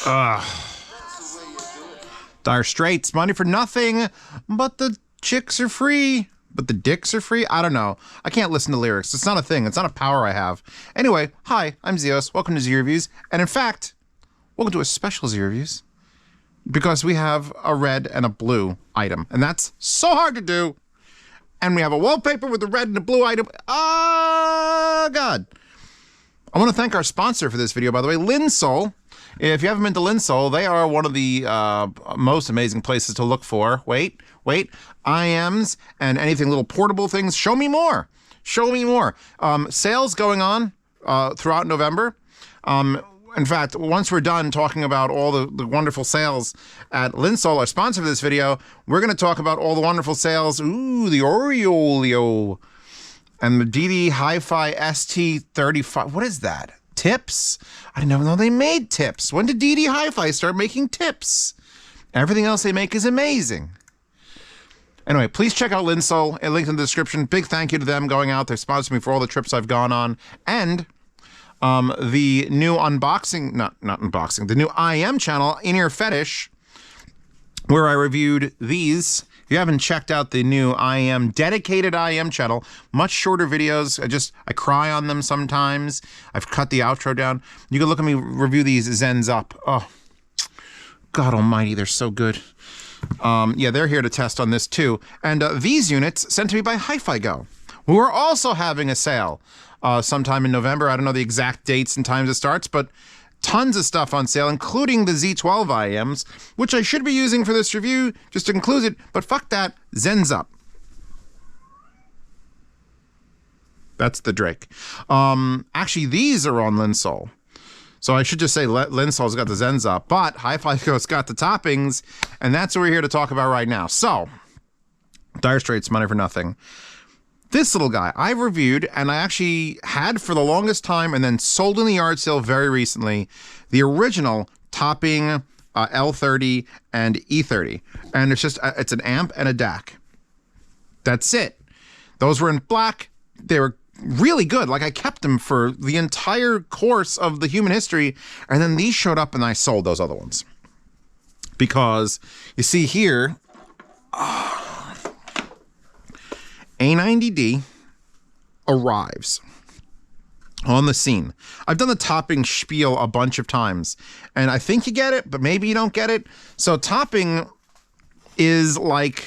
Dire Straits, money for nothing, but the chicks are free. But the dicks are free? I don't know. I can't listen to lyrics. It's not a thing. It's not a power I have. Anyway, hi, I'm Zeos. Welcome to Z Reviews. And in fact, welcome to a special Z Reviews. Because we have a red and a blue item. And that's so hard to do. And we have a wallpaper with the red and the blue item. Oh, God. I want to thank our sponsor for this video, by the way, Linsol. If you haven't been to Linsol, they are one of the most amazing places to look for. Wait, IMs and anything little portable things. Show me more. Show me more. Sales going on throughout November. In fact, once we're done talking about all the wonderful sales at Linsol, our sponsor for this video, we're going to talk about all the wonderful sales. Ooh, the Audiophile and the DD Hi-Fi ST35. What is that? Tips? I didn't even know they made tips. When did DD Hi-Fi start making tips? Everything else they make is amazing. Anyway, please check out Linsol. A link in the description. Big thank you to them going out. They've sponsored me for all the trips I've gone on. And the new unboxing, not unboxing, the new IM channel, In-Ear Fetish, where I reviewed these. If you haven't checked out the new IM, dedicated IM channel, much shorter videos. I cry on them sometimes. I've cut the outro down. You can look at me review these Zens up. Oh, God almighty, they're so good. Yeah, they're here to test on this too. And these units sent to me by Hi-Fi Go, who are also having a sale sometime in November. I don't know the exact dates and times it starts, but tons of stuff on sale, including the Z12 IMs, which I should be using for this review, just to include it, but fuck that, Zen's up. That's the Drake. Actually, these are on Linsol. So I should just say Linsol's got the Zens up, but Hi-Fi Go's got the Toppings, and that's what we're here to talk about right now. So, Dire Straits, money for nothing. This little guy I've reviewed, and I actually had for the longest time and then sold in the yard sale very recently, the original Topping L30 and E30. And it's an amp and a DAC. That's it. Those were in black. They were really good. Like, I kept them for the entire course of the human history. And then these showed up and I sold those other ones. Because you see here, A90D arrives on the scene. I've done the Topping Speel a bunch of times, and I think you get it, but maybe you don't get it. So Topping is like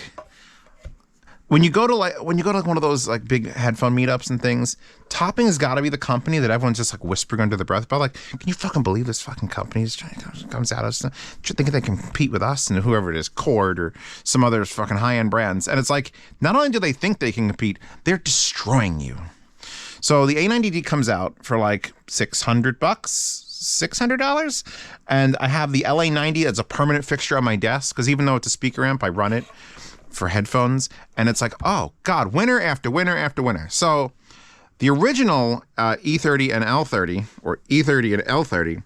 when you go to one of those like big headphone meetups and things. Topping has got to be the company that everyone's just like whispering under their breath about. Like, can you fucking believe this fucking company comes at us thinking they can compete with us and whoever it is, Cord or some other fucking high-end brands? And it's like, not only do they think they can compete, they're destroying you. So the A90D comes out for like $600, $600, and I have the LA90 as a permanent fixture on my desk because even though it's a speaker amp, I run it for headphones, and it's like, oh God, winner after winner after winner. So the original E30 and L30, or E30 and L30,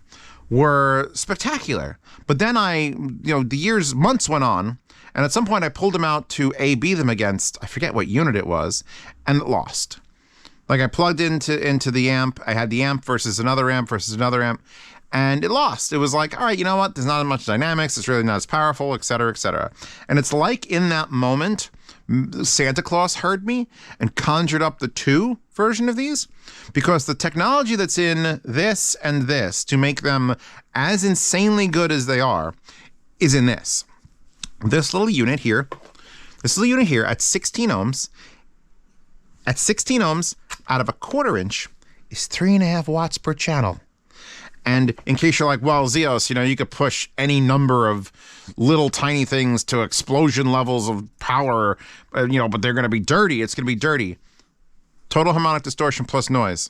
were spectacular. But then months went on, and at some point I pulled them out to A/B them against, I forget what unit it was, and it lost. Like, I plugged into the amp, I had the amp versus another amp, and it lost. It was like, all right, you know what? There's not as much dynamics. It's really not as powerful, et cetera, et cetera. And it's like in that moment, Santa Claus heard me and conjured up the 2 version of these, because the technology that's in this and this to make them as insanely good as they are is in this. This little unit here at 16 ohms, out of a 1/4 inch is 3.5 watts per channel. And in case you're like, well, Zeos, you could push any number of little tiny things to explosion levels of power, but they're going to be dirty. It's going to be dirty. Total harmonic distortion plus noise,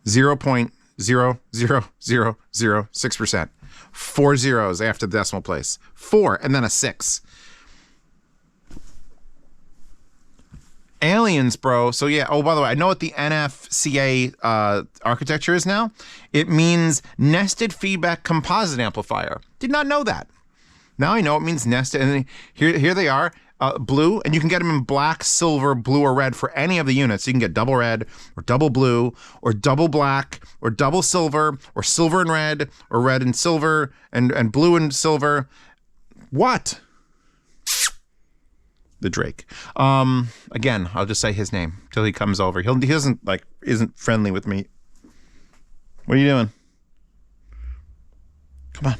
0.00006%. 4 zeros after the decimal place. 4 and then a 6. Aliens, bro. So yeah, oh, by the way, I know what the NFCA architecture is now. It means nested feedback composite amplifier. Did not know that. Now I know it means nested, and here they are. blue, and you can get them in black, silver, blue, or red for any of the units. You can get double red, or double blue, or double black, or double silver, or silver and red, or red and silver, and blue and silver. What? The Drake. Again, I'll just say his name till he comes over. He doesn't like isn't friendly with me. What are you doing? Come on.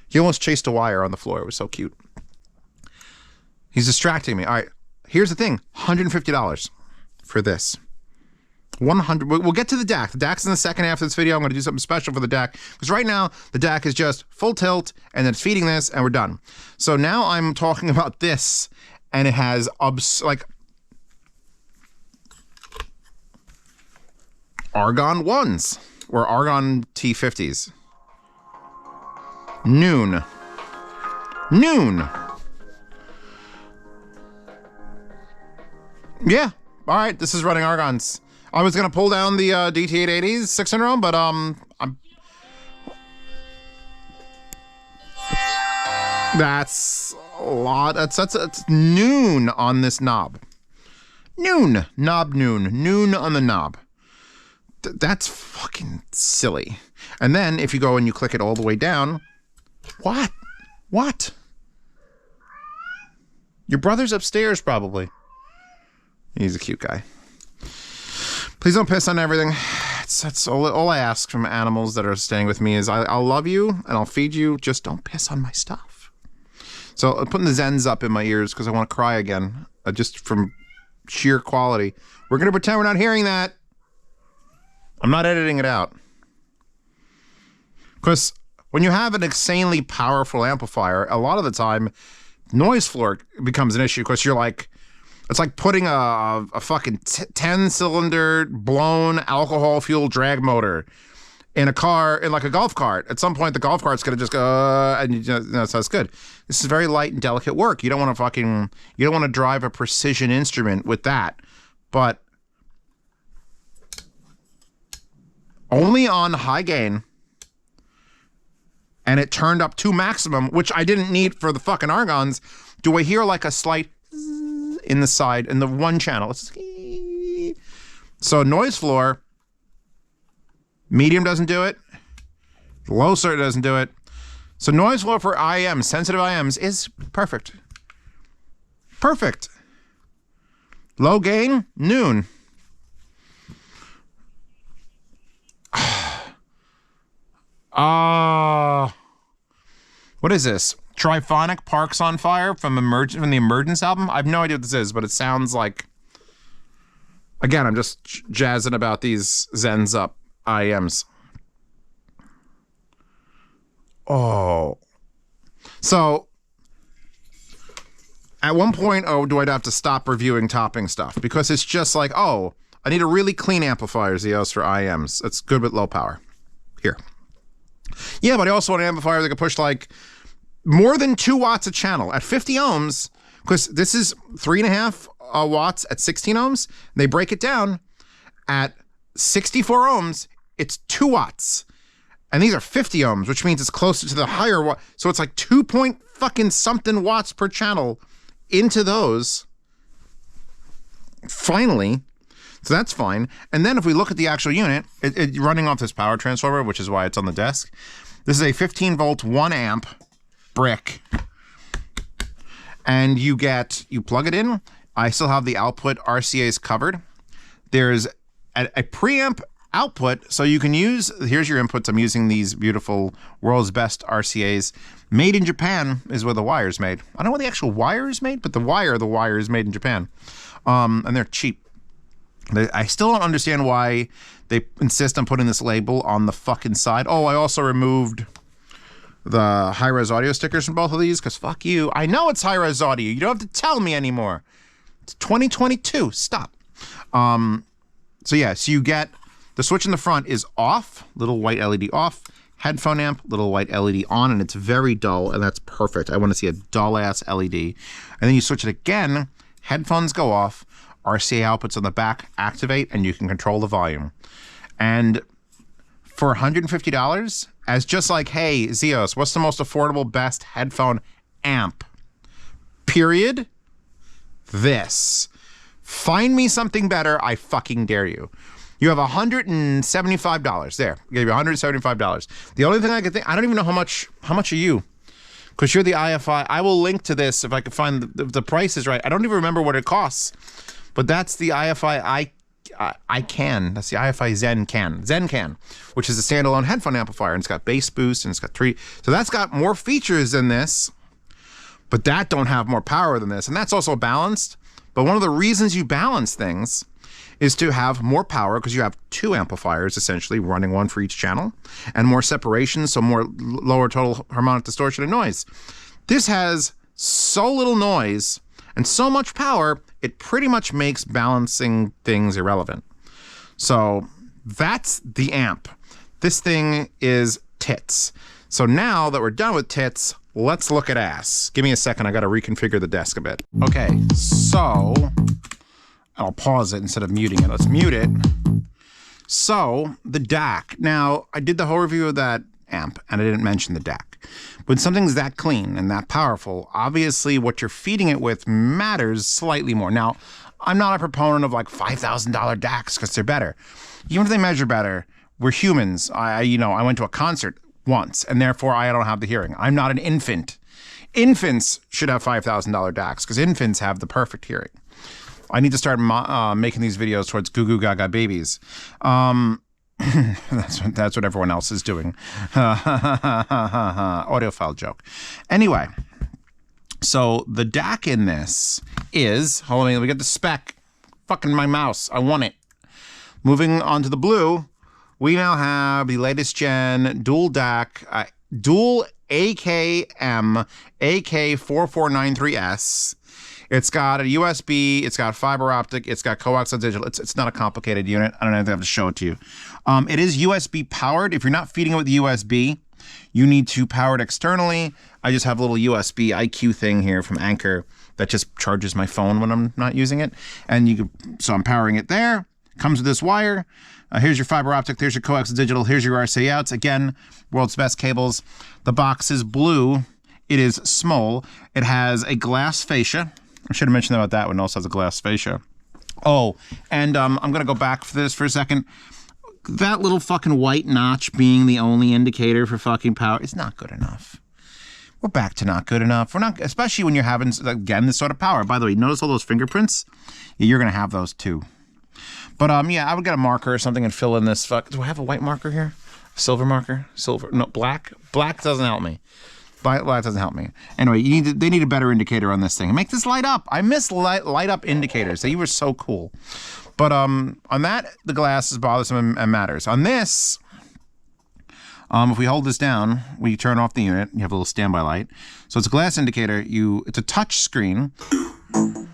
He almost chased a wire on the floor. It was so cute. He's distracting me. All right. Here's the thing. $150 for this. 100. We'll get to the DAC. The DAC's in the second half of this video. I'm going to do something special for the DAC because right now the DAC is just full tilt and then it's feeding this and we're done. So now I'm talking about this and it has like Argon 1s or Argon T50s. Noon. Yeah. All right. This is running Argons. I was gonna pull down the DT880s 600 ohm, but that's a lot. That's noon on this knob. Noon on the knob. That's fucking silly. And then if you go and you click it all the way down, what? Your brother's upstairs probably. He's a cute guy. Please don't piss on everything. That's all I ask from animals that are staying with me is I'll love you and I'll feed you. Just don't piss on my stuff. So I'm putting the Zens up in my ears because I want to cry again, just from sheer quality. We're going to pretend we're not hearing that. I'm not editing it out. Because when you have an insanely powerful amplifier, a lot of the time, noise floor becomes an issue because you're like, it's like putting a fucking 10-cylinder blown alcohol-fueled drag motor in a car, in like a golf cart. At some point, the golf cart's going to just go, and you know, so it's good. This is very light and delicate work. You don't want to drive a precision instrument with that. But only on high gain, and it turned up to maximum, which I didn't need for the fucking Argons, do I hear like a slight in the side, in the one channel. So noise floor, medium doesn't do it, low certainly doesn't do it. So noise floor for IMs, sensitive IMs, is perfect. Perfect. Low gain, noon. What is this? Triphonic Parks on Fire from the Emergence album? I have no idea what this is, but it sounds like... Again, I'm just jazzing about these Zens up IMs. Oh. So, at one point, do I have to stop reviewing topping stuff? Because it's just like, I need a really clean amplifier, Zeos, for IMs. It's good with low power. Here. Yeah, but I also want an amplifier that can push like more than 2 watts a channel at 50 ohms, because this is 3.5 watts at 16 ohms. They break it down at 64 ohms. It's 2 watts. And these are 50 ohms, which means it's closer to the higher watt. So it's like 2 point fucking something watts per channel into those. Finally. So that's fine. And then if we look at the actual unit, it running off this power transformer, which is why it's on the desk. This is a 15 volt, 1 amp brick. And you plug it in. I still have the output RCAs covered. There's a preamp output, so you can use, here's your inputs. I'm using these beautiful world's best RCAs. Made in Japan is where the wire's made. I don't know where the actual wire is made, but the wire is made in Japan. And they're cheap. I still don't understand why they insist on putting this label on the fucking side. Oh, I also removed the high-res audio stickers from both of these, because fuck you. I know it's high-res audio. You don't have to tell me anymore. It's 2022. Stop. So yeah, so you get the switch in the front is off, little white LED off, headphone amp, little white LED on, and it's very dull, and that's perfect. I want to see a dull-ass LED. And then you switch it again, headphones go off, RCA outputs on the back activate, and you can control the volume. And for $150, as just like, hey, Zeos, what's the most affordable, best headphone amp? Period. this. Find me something better, I fucking dare you. You have $175. There, I gave you $175. The only thing I could think, I don't even know how much are you? Because you're the IFI. I will link to this if I could find the price is right. I don't even remember what it costs, but that's the IFI I can. That's the IFI Zen Can, which is a standalone headphone amplifier, and it's got bass boost and it's got 3. So that's got more features than this, but that don't have more power than this, and that's also balanced. But one of the reasons you balance things is to have more power, because you have 2 amplifiers essentially running one for each channel, and more separation, so more lower total harmonic distortion and noise. This has so little noise and so much power, it pretty much makes balancing things irrelevant. So that's the amp. This thing is tits. So now that we're done with tits, let's look at ass. Give me a second, I gotta reconfigure the desk a bit. Okay, so I'll pause it instead of muting it. Let's mute it. So the DAC. Now, I did the whole review of that amp and I didn't mention the DAC. When something's that clean and that powerful, obviously what you're feeding it with matters slightly more. Now, I'm not a proponent of like $5,000 DACs because they're better. Even if they measure better, we're humans. I went to a concert once and therefore I don't have the hearing. I'm not an infant. Infants should have $5,000 DACs because infants have the perfect hearing. I need to start making these videos towards goo goo gaga babies. That's what everyone else is doing. Audiophile joke. Anyway, so the DAC in this is, hold on, let me get the spec. Fucking my mouse, I want it. Moving on to the blue, we now have the latest gen dual DAC, dual AKM AK4493S. It's got a USB, it's got fiber optic, it's got coaxial digital. It's not a complicated unit. I don't know if I have to show it to you. It is USB powered. If you're not feeding it with USB, you need to power it externally. I just have a little USB IQ thing here from Anchor that just charges my phone when I'm not using it. And so I'm powering it there. Comes with this wire. Here's your fiber optic, there's your coaxial digital, here's your RCA outs. Again, world's best cables. The box is blue. It is small. It has a glass fascia. I should have mentioned about that one. It also has a glass fascia. Oh, and I'm going to go back for this for a second. That little fucking white notch being the only indicator for fucking power is not good enough. We're back to not good enough. We're not, especially when you're having, again, this sort of power. By the way, notice all those fingerprints? Yeah, you're going to have those too. But yeah, I would get a marker or something and fill in this do I have a white marker here? Silver marker? Silver. No, black. Black doesn't help me. Black doesn't help me. Anyway, they need a better indicator on this thing. Make this light up. I miss light up indicators. They were so cool. But on that, the glass is bothersome and matters. On this, if we hold this down, we turn off the unit. You have a little standby light. So it's a glass indicator. It's a touch screen. 3.2.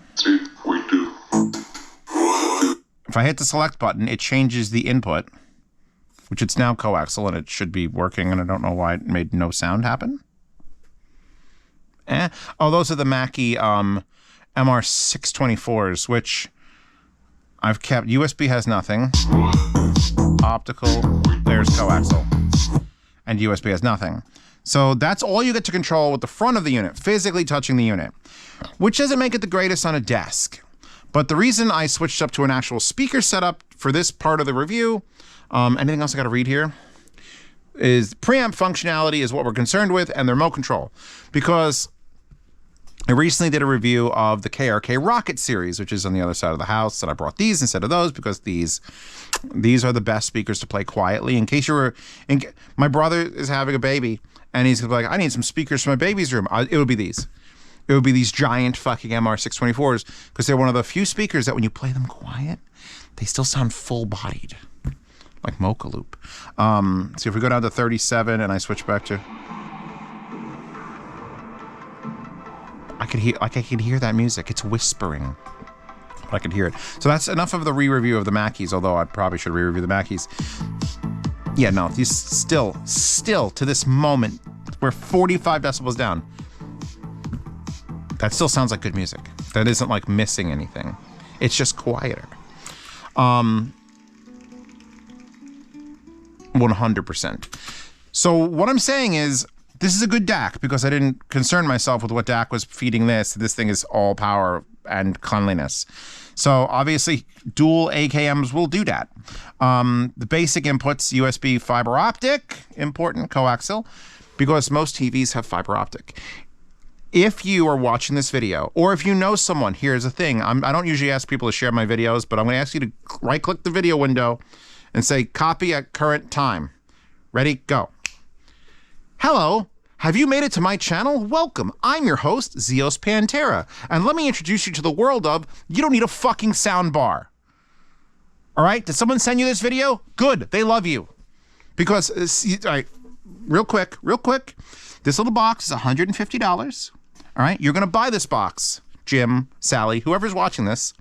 If I hit the select button, it changes the input, which it's now coaxial and it should be working. And I don't know why it made no sound happen. Oh, those are the Mackie MR624s, which I've kept. USB has nothing. Optical, there's coaxial. And USB has nothing. So that's all you get to control with the front of the unit, physically touching the unit, which doesn't make it the greatest on a desk. But the reason I switched up to an actual speaker setup for this part of the review, anything else I got to read here? Is preamp functionality is what we're concerned with, and the remote control. Because I recently did a review of the KRK Rocket series, which is on the other side of the house, and I brought these instead of those because these are the best speakers to play quietly. In case you were, my brother is having a baby, and he's like, I need some speakers for my baby's room. It would be these. It would be these giant fucking MR624s because they're one of the few speakers that when you play them quiet, they still sound full-bodied, like Mocha Loop. So if we go down to 37 and I switch back to... I could hear that music. It's whispering, but I could hear it. So that's enough of the re-review of the Mackies, although I probably should re-review the Mackies. Yeah, no, these still to this moment, we're 45 decibels down. That still sounds like good music. That isn't like missing anything. It's just quieter. 100%. So what I'm saying is, this is a good DAC because I didn't concern myself with what DAC was feeding this. This thing is all power and cleanliness. So obviously dual AKMs will do that. The basic inputs, USB fiber optic, important, coaxial, because most TVs have fiber optic. If you are watching this video, or if you know someone, here's the thing. I don't usually ask people to share my videos, but I'm going to ask you to right-click the video window and say, copy at current time. Ready? Go. Hello. Have you made it to my channel? Welcome. I'm your host, Zeospantera, and let me introduce you to the world of you don't need a fucking sound bar. All right? Did someone send you this video? Good. They love you. Because, all right, real quick, this little box is $150. All right? You're going to buy this box, Jim, Sally, whoever's watching this,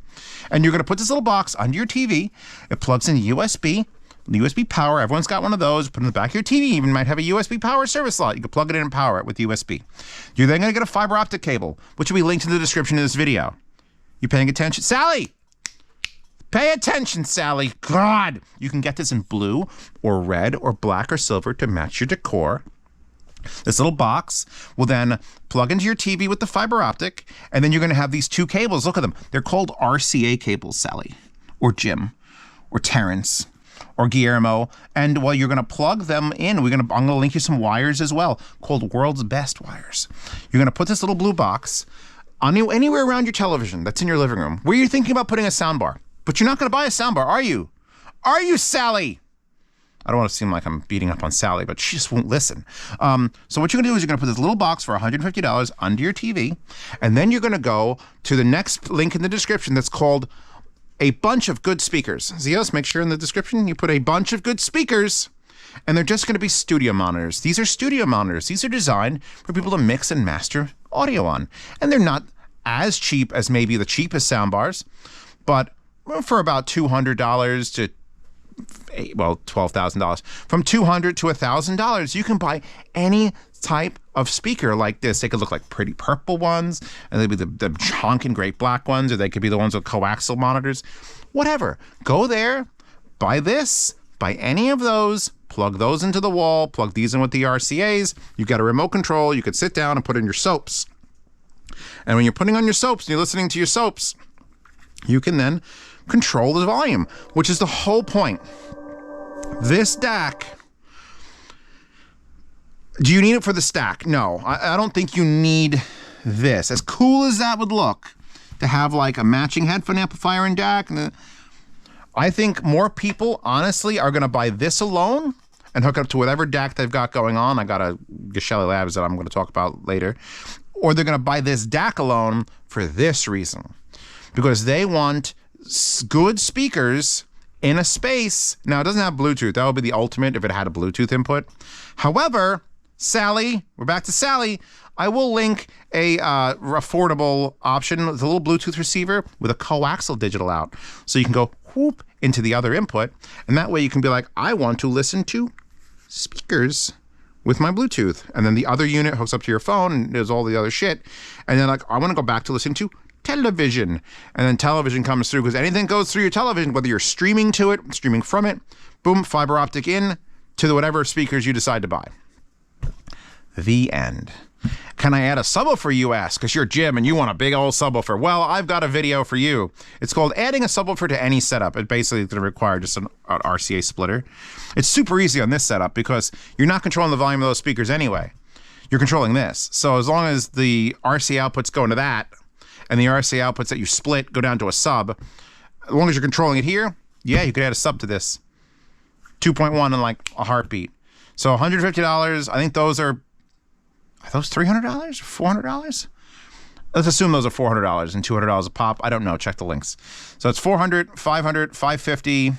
and you're going to put this little box under your TV. It plugs in USB power. Everyone's got one of those. Put it in the back of your TV. You even might have a USB power service slot. You can plug it in and power it with USB. You're then going to get a fiber optic cable, which will be linked in the description of this video. You paying attention? Sally! Pay attention, Sally. God! You can get this in blue or red or black or silver to match your decor. This little box will then plug into your TV with the fiber optic, and then you're going to have these two cables. Look at them. They're called RCA cables, Sally, or Jim, or Terrence, or Guillermo. And well, you're going to plug them in. I'm going to link you some wires as well, called World's Best Wires. You're going to put this little blue box on anywhere around your television that's in your living room, where you're thinking about putting a soundbar. But you're not going to buy a soundbar, are you? Are you, Sally? I don't want to seem like I'm beating up on Sally, but she just won't listen. So what you're going to do is you're going to put this little box for $150 under your TV, and then you're going to go to the next link in the description that's called a bunch of good speakers. Zeos, make sure in the description you put a bunch of good speakers, and they're just going to be studio monitors. These are studio monitors. These are designed for people to mix and master audio on, and they're not as cheap as maybe the cheapest soundbars, but for about $200 to $12,000. From $200 to $1,000, you can buy any type of speaker like this. They could look like pretty purple ones, and they'd be the honking great black ones, or they could be the ones with coaxial monitors. Whatever. Go there, buy this, buy any of those, plug those into the wall, plug these in with the RCAs. You got a remote control. You could sit down and put in your soaps. And when you're putting on your soaps and you're listening to your soaps, you can then control the volume, which is the whole point. This DAC, do you need it for the stack? No, I don't think you need this. As cool as that would look, to have like a matching headphone amplifier and DAC, I think more people, honestly, are going to buy this alone and hook it up to whatever DAC they've got going on. I got a Geshelly Labs that I'm going to talk about later. Or they're going to buy this DAC alone for this reason. Because they want good speakers in a space. Now, it doesn't have Bluetooth. That would be the ultimate if it had a Bluetooth input. However, Sally, we're back to Sally, I will link a affordable option with a little Bluetooth receiver with a coaxial digital out. So you can go whoop into the other input, and that way you can be like, I want to listen to speakers with my Bluetooth. And then the other unit hooks up to your phone and does all the other shit. And then like, I want to go back to listening to television, and then television comes through, because anything goes through your television, whether you're streaming to it, streaming from it, boom, fiber optic in to the whatever speakers you decide to buy. The end. Can I add a subwoofer, you ask, because you're Jim and you want a big old subwoofer? Well, I've got a video for you. It's called adding a subwoofer to any setup. It basically is going to require just an RCA splitter. It's super easy on this setup because you're not controlling the volume of those speakers anyway. You're controlling this. So as long as the RCA outputs go into that, and the RCA outputs that you split go down to a sub, as long as you're controlling it here, yeah, you could add a sub to this. 2.1 in like a heartbeat. So $150, I think those are those $300? $400? Let's assume those are $400 and $200 a pop. I don't know, check the links. So it's $400, $500, $550,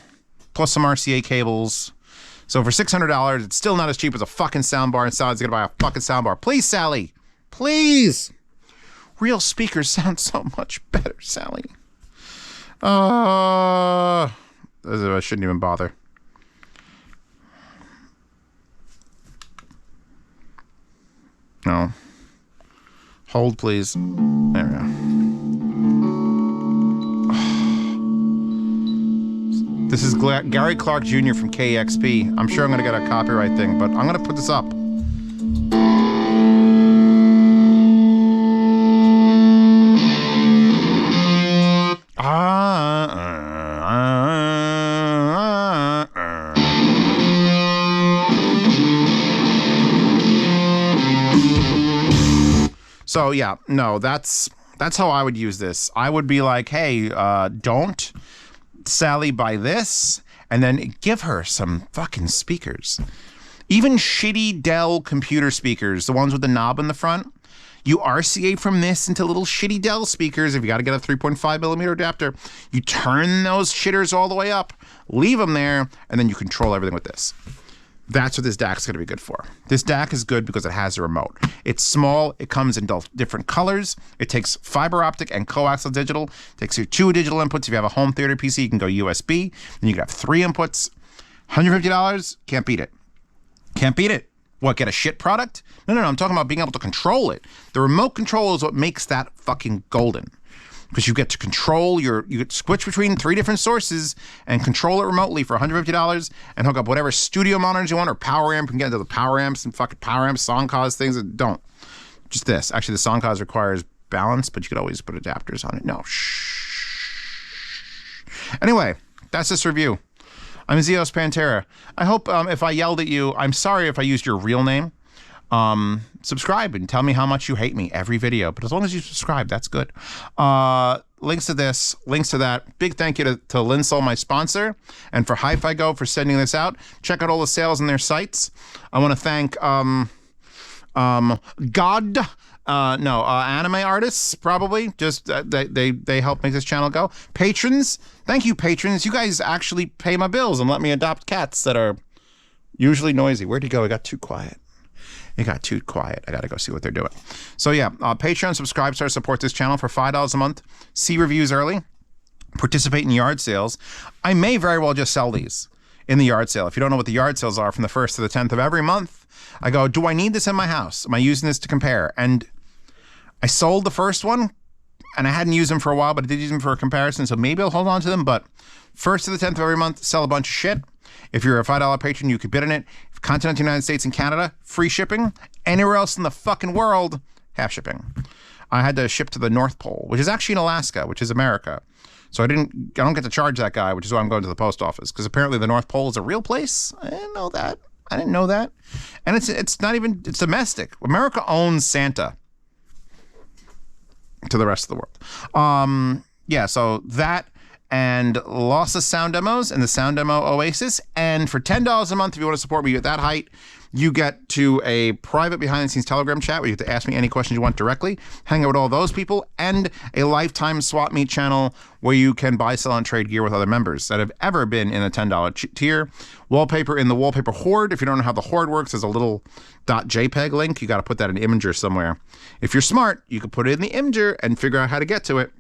plus some RCA cables. So for $600, it's still not as cheap as a fucking soundbar, and Sally's gonna buy a fucking soundbar. Please, Sally, please. Real speakers sound so much better, Sally. I shouldn't even bother. No. Hold, please. There we go. This is Gary Clark Jr. from KEXP. I'm sure I'm going to get a copyright thing, but I'm going to put this up. So yeah, no, that's how I would use this. I would be like, hey, don't Sally buy this, and then give her some fucking speakers. Even shitty Dell computer speakers, the ones with the knob in the front, you RCA from this into little shitty Dell speakers. If you got to get a 3.5 millimeter adapter, you turn those shitters all the way up, leave them there, and then you control everything with this. That's what this DAC's going to be good for. This DAC is good because it has a remote. It's small. It comes in different colors. It takes fiber optic and coaxial digital. It takes your 2 digital inputs. If you have a home theater PC, you can go USB. Then you can have 3 inputs. $150, can't beat it. Can't beat it. What, get a shit product? No, I'm talking about being able to control it. The remote control is what makes that fucking golden. Because you get to control you get to switch between 3 different sources and control it remotely for $150 and hook up whatever studio monitors you want or power amp. You can get into the power amps and fucking power amps, song cause things that don't. Just this. Actually, the song cause requires balance, but you could always put adapters on it. No, shh. Anyway, that's this review. I'm Zeospantera. I hope if I yelled at you, I'm sorry if I used your real name. Subscribe and tell me how much you hate me every video, but as long as you subscribe, that's good. Links to this, links to that. Big thank you to Linsol, my sponsor, and for Hi-Fi Go for sending this out. Check out all the sales on their sites. I want to thank anime artists, probably. Just they help make this channel go. Patrons, thank you, patrons. You guys actually pay my bills and let me adopt cats that are usually noisy. Where'd he go? It got too quiet. It got too quiet. I gotta go see what they're doing. So yeah, Patreon, subscribe, start support this channel for $5 a month. See reviews early. Participate in yard sales. I may very well just sell these in the yard sale. If you don't know what the yard sales are, from the 1st to the 10th of every month, I go, do I need this in my house? Am I using this to compare? And I sold the first one, and I hadn't used them for a while, but I did use them for a comparison, so maybe I'll hold on to them. But 1st to the 10th of every month, sell a bunch of shit. If you're a $5 patron, you could bid on it. Continental United States and Canada, free shipping. Anywhere else in the fucking world, half shipping. I had to ship to the North Pole, which is actually in Alaska, which is America. So I don't get to charge that guy, which is why I'm going to the post office, because apparently the North Pole is a real place. I didn't know that. And it's not even, it's domestic. America owns Santa to the rest of the world. Yeah, so that and lossless sound demos and the sound demo Oasis. And for $10 a month, if you want to support me at that height, you get to a private behind-the-scenes Telegram chat where you get to ask me any questions you want directly, hang out with all those people, and a lifetime swap meet channel where you can buy, sell, and trade gear with other members that have ever been in the $10 tier. Wallpaper in the Wallpaper Horde. If you don't know how the Horde works, there's a little .jpeg link. You got to put that in Imgur somewhere. If you're smart, you can put it in the Imgur and figure out how to get to it.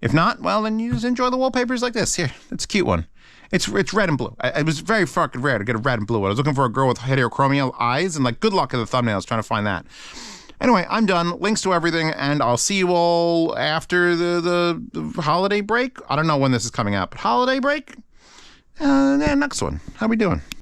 If not, well, then you just enjoy the wallpapers like this. Here, it's a cute one. It's red and blue. It was very fucking rare to get a red and blue one. I was looking for a girl with heterochromia eyes, and like, good luck in the thumbnails trying to find that. Anyway, I'm done. Links to everything, and I'll see you all after the holiday break. I don't know when this is coming out, but holiday break? Next one. How we doing?